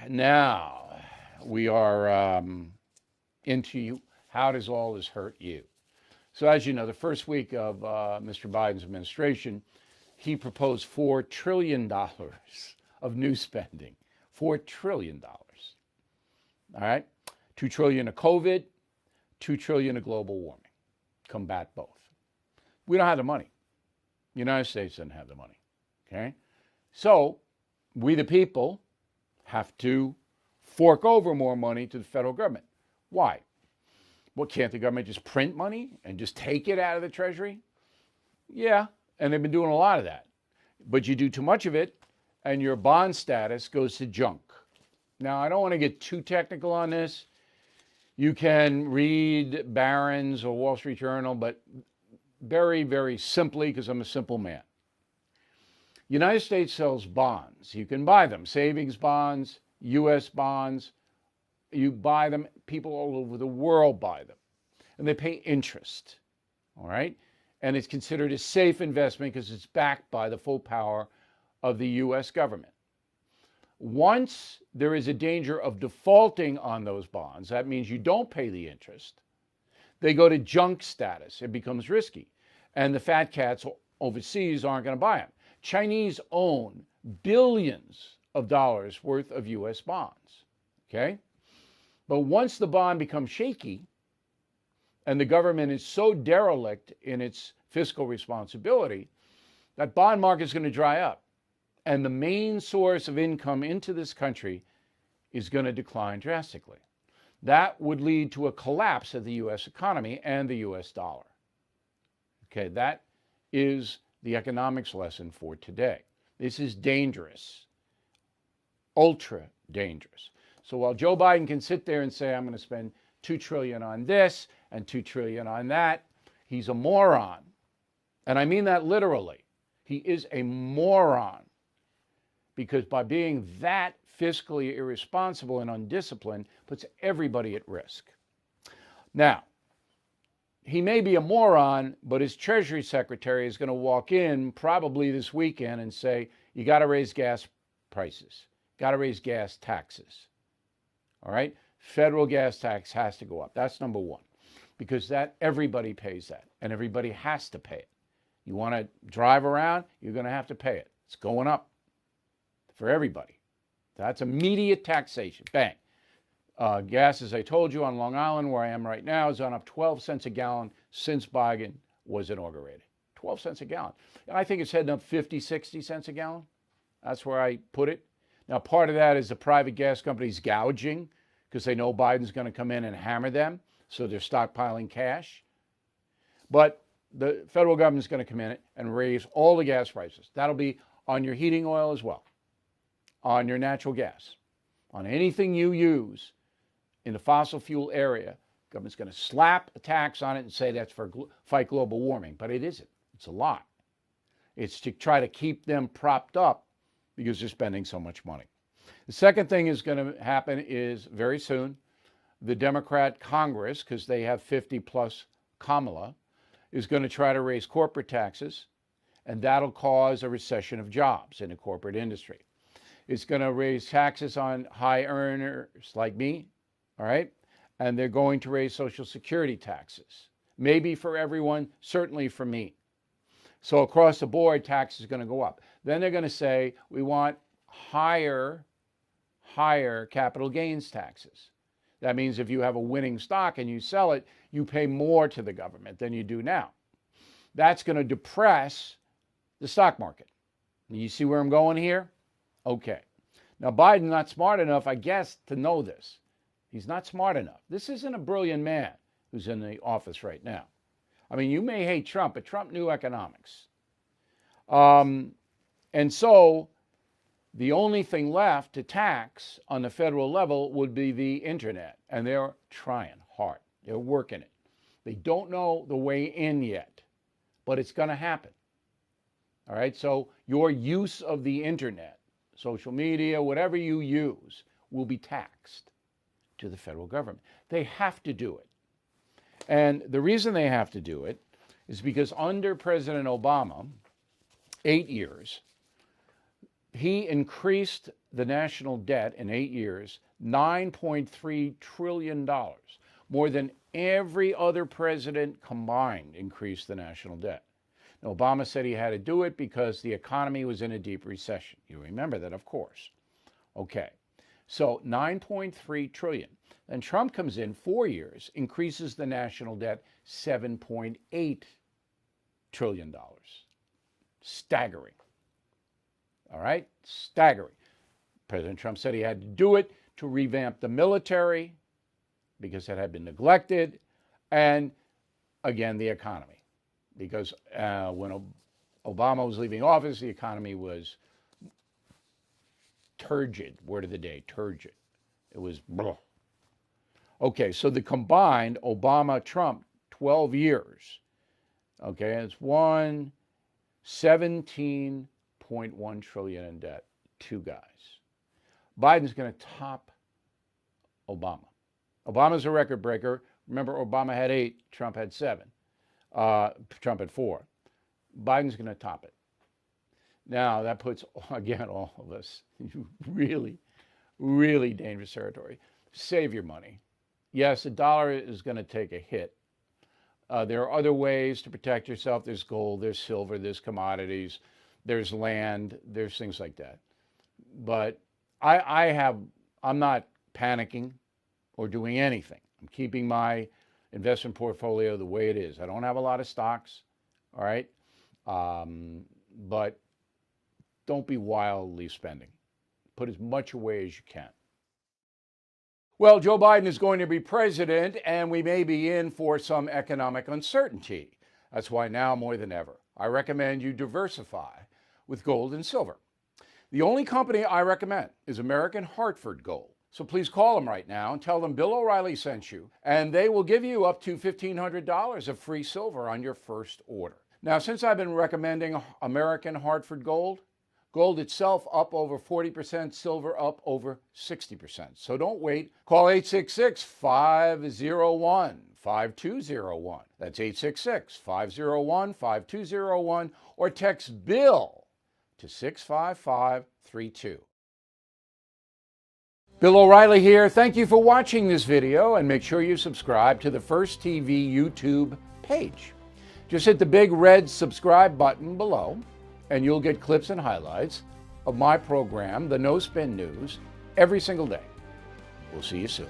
Now we are into how does all this hurt you? So, as you know, the first week of Mr. Biden's administration, he proposed $4 trillion of new spending. $4 trillion. All right, 2 trillion of COVID, 2 trillion of global warming. Combat both. We don't have the money. The United States doesn't have the money. Okay, so we the people have to fork over more money to the federal government. Why? Well, can't the government just print money and just take it out of the Treasury? Yeah, and they've been doing a lot of that. But you do too much of it, and your bond status goes to junk. Now, I don't want to get too technical on this. You can read Barron's or Wall Street Journal, but very, very simply, because I'm a simple man. United States sells bonds. You can buy them, savings bonds, U.S. bonds. You buy them, people all over the world buy them, and they pay interest, all right? And it's considered a safe investment because it's backed by the full power of the U.S. government. Once there is a danger of defaulting on those bonds, that means you don't pay the interest, they go to junk status. It becomes risky. And the fat cats overseas aren't going to buy them. Chinese own billions of dollars worth of U.S. bonds, okay? But once the bond becomes shaky and the government is so derelict in its fiscal responsibility, that bond market is going to dry up. And the main source of income into this country is going to decline drastically. That would lead to a collapse of the U.S. economy and the U.S. dollar. Okay, that is the economics lesson for today. This is dangerous, ultra dangerous. So while Joe Biden can sit there and say, I'm going to spend $2 trillion on this and $2 trillion on that, he's a moron. And I mean that literally. He is a moron. Because by being that fiscally irresponsible and undisciplined, puts everybody at risk. Now, he may be a moron, but his Treasury Secretary is going to walk in probably this weekend and say, you got to raise gas prices, got to raise gas taxes. All right? Federal gas tax has to go up. That's number one, because that everybody pays that, and everybody has to pay it. You want to drive around, you're going to have to pay it. It's going up for everybody. That's immediate taxation. Bang. Gas, as I told you, on Long Island, where I am right now, is on up 12 cents a gallon since Biden was inaugurated. 12 cents a gallon. And I think it's heading up 50, 60 cents a gallon. That's where I put it. Now, part of that is the private gas companies gouging because they know Biden's going to come in and hammer them, so they're stockpiling cash. But the federal government's going to come in and raise all the gas prices. That'll be on your heating oil as well, on your natural gas, on anything you use in the fossil fuel area. Government's going to slap a tax on it and say that's for fight global warming, but it isn't. It's a lie. It's to try to keep them propped up because they're spending so much money. The second thing is going to happen is very soon, the Democrat Congress, because they have 50 plus Kamala, is going to try to raise corporate taxes, and that'll cause a recession of jobs in the corporate industry. It's going to raise taxes on high earners like me, all right? And they're going to raise Social Security taxes. Maybe for everyone, certainly for me. So across the board, tax is going to go up. Then they're going to say, we want higher capital gains taxes. That means if you have a winning stock and you sell it, you pay more to the government than you do now. That's going to depress the stock market. You see where I'm going here? Okay. Now, Biden's not smart enough, I guess, to know this. He's not smart enough. This isn't a brilliant man who's in the office right now. I mean, you may hate Trump, but Trump knew economics. And so the only thing left to tax on the federal level would be the internet. And they're trying hard. They're working it. They don't know the way in yet, but it's going to happen. All right? So your use of the internet, social media, whatever you use, will be taxed to the federal government. They have to do it. And the reason they have to do it is because under President Obama, 8 years, He increased the national debt in 8 years, $9.3 trillion, more than every other president combined increased the national debt. Now, Obama said he had to do it because the economy was in a deep recession. You remember that, of course. Okay, so 9.3 trillion. Then Trump comes in 4 years, increases the national debt $7.8 trillion. Staggering. All right, staggering. President Trump said he had to do it to revamp the military because it had been neglected, and again, the economy. Because when Obama was leaving office, the economy was turgid. Word of the day, turgid. It was blah. Okay, so the combined Obama-Trump 12 years, okay, it's 17.1 trillion in debt. Two guys. Biden's going to top Obama. Obama's a record breaker. Remember, Obama had 8, Trump had 7. Trump had 4. Biden's going to top it. Now, that puts, again, all of us in really, really dangerous territory. Save your money. Yes, the dollar is going to take a hit. There are other ways to protect yourself. There's gold, there's silver, there's commodities, there's land, there's things like that. But I'm not panicking or doing anything. I'm keeping my investment portfolio the way it is. I don't have a lot of stocks, all right? But don't be wildly spending. Put as much away as you can. Well, Joe Biden is going to be president, and we may be in for some economic uncertainty. That's why now more than ever, I recommend you diversify with gold and silver. The only company I recommend is American Hartford Gold. So please call them right now and tell them Bill O'Reilly sent you, and they will give you up to $1,500 of free silver on your first order. Now, since I've been recommending American Hartford Gold, gold itself up over 40%, silver up over 60%. So don't wait. Call 866-501-5201. That's 866-501-5201, or text BILL to 65532. Bill O'Reilly here. Thank you for watching this video, and make sure you subscribe to the First TV YouTube page. Just hit the big red subscribe button below, and you'll get clips and highlights of my program, The No Spin News, every single day. We'll see you soon.